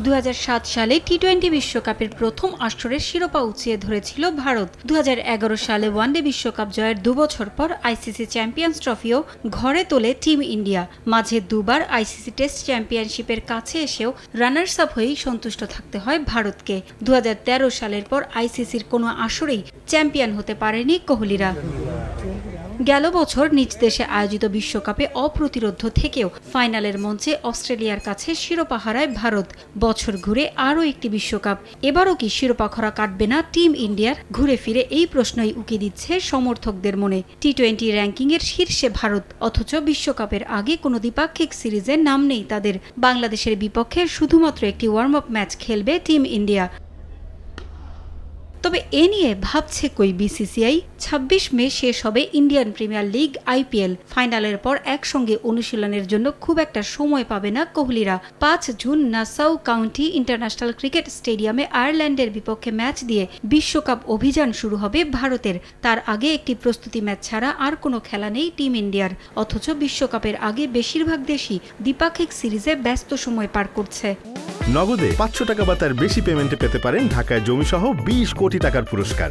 2007 সালে টি-20 বিশ্বকাপের প্রথম আসরের শিরোপা উঁচিয়ে ধরেছিল ভারত। 2011 সালে ওয়ানডে বিশ্বকাপ জয়ের 2 বছর পর আইসিসি চ্যাম্পিয়ন্স ট্রফিও ঘরে তোলে টিম ইন্ডিয়া। মাঝে দুবার আইসিসি টেস্ট চ্যাম্পিয়নশিপের কাছে এসেও রানার্স আপ হয়েই সন্তুষ্ট থাকতে হয় ভারতকে। 2013 সালের পর আইসিসির কোনো আসরেই চ্যাম্পিয়ন হতে পারেনি কোহলিরা। গেল বছর নিজ দেশে আয়োজিত বিশ্বকাপে অপ্রতিরোধ্য থেকেও ফাইনালের মঞ্চে অস্ট্রেলিয়ার কাছে শিরোপা হারায় ভারত। বছর ঘুরে আরও একটি বিশ্বকাপ, এবারও কি শিরোপা খরা কাটবে না টিম ইন্ডিয়ার? ঘুরে ফিরে এই প্রশ্নই উকি দিচ্ছে সমর্থকদের মনে। টি-20 র্যাঙ্কিংয়ের শীর্ষে ভারত, অথচ বিশ্বকাপের আগে কোনো দ্বিপাক্ষিক সিরিজের নাম নেই তাদের। বাংলাদেশের বিপক্ষে শুধুমাত্র একটি ওয়ার্ম আপ ম্যাচ খেলবে টিম ইন্ডিয়া। তবে এ নিয়ে ভাবছে কই বিসিসিআই? 26 মে শেষ হবে ইন্ডিয়ান প্রিমিয়ার লিগ আইপিএল। ফাইনালের পর একসঙ্গে অনুশীলনের জন্য খুব একটা সময় পাবে না কোহলিরা। 5 June Nassau county international cricket স্টেডিয়ামে আয়ারল্যান্ডের বিপক্ষে ম্যাচ দিয়ে বিশ্বকাপ অভিযান শুরু হবে ভারতের। তার আগে একটি প্রস্তুতি ম্যাচ ছাড়া আর কোনো খেলা নেই টিম ইন্ডিয়ার। অথচ বিশ্বকাপের আগে বেশিরভাগ দেশই দ্বিপাক্ষিক সিরিজে ব্যস্ত সময় পার করছে। নগদে 500 টাকা বা তার বেশি পেমেন্টে পেতে পারেন ঢাকায় জমিসহ 20 কোটি টাকার পুরস্কার।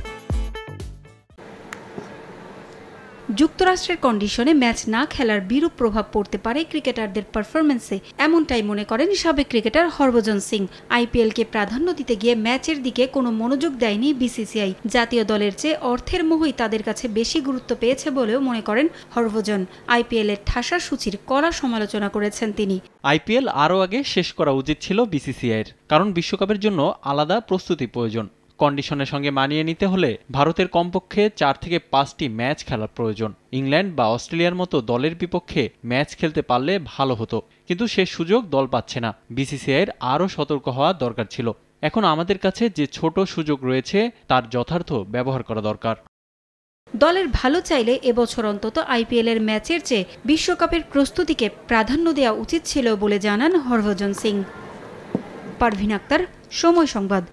যুক্তরাষ্ট্রের কন্ডিশনে ম্যাচ না খেলার বিরূপ প্রভাব পড়তে পারে ক্রিকেটারদের পারফরম্যান্সে, এমনটাই মনে করেন সাবেক ক্রিকেটার হরভজন সিং। আইপিএলকে প্রাধান্য দিতে গিয়ে ম্যাচের দিকে কোনো মনোযোগ দেয়নি বিসিসিআই। জাতীয় দলের চেয়ে অর্থের মোহই তাদের কাছে বেশি গুরুত্ব পেয়েছে বলেও মনে করেন হরভজন। আইপিএলের ঠাসা সূচির কড়া সমালোচনা করেছেন তিনি। আইপিএল আরও আগে শেষ করা উচিত ছিল বিসিসিআইয়ের, কারণ বিশ্বকাপের জন্য আলাদা প্রস্তুতি প্রয়োজন। কন্ডিশনের সঙ্গে মানিয়ে নিতে হলে ভারতের কমপক্ষে 4 থেকে 5টি ম্যাচ খেলার প্রয়োজন। ইংল্যান্ড বা অস্ট্রেলিয়ার মতো দলের বিপক্ষে ম্যাচ খেলতে পারলে ভালো হতো, কিন্তু সে সুযোগ দল পাচ্ছে না। বিসিসিআইয়ের আরও সতর্ক হওয়া দরকার ছিল। এখন আমাদের কাছে যে ছোট সুযোগ রয়েছে তার যথার্থ ব্যবহার করা দরকার। দলের ভালো চাইলে এবছর অন্তত আইপিএলের ম্যাচের চেয়ে বিশ্বকাপের প্রস্তুতিকে প্রাধান্য দেওয়া উচিত ছিল বলে জানান হরভজন সিং। পারভিন আক্তার, সময় সংবাদ।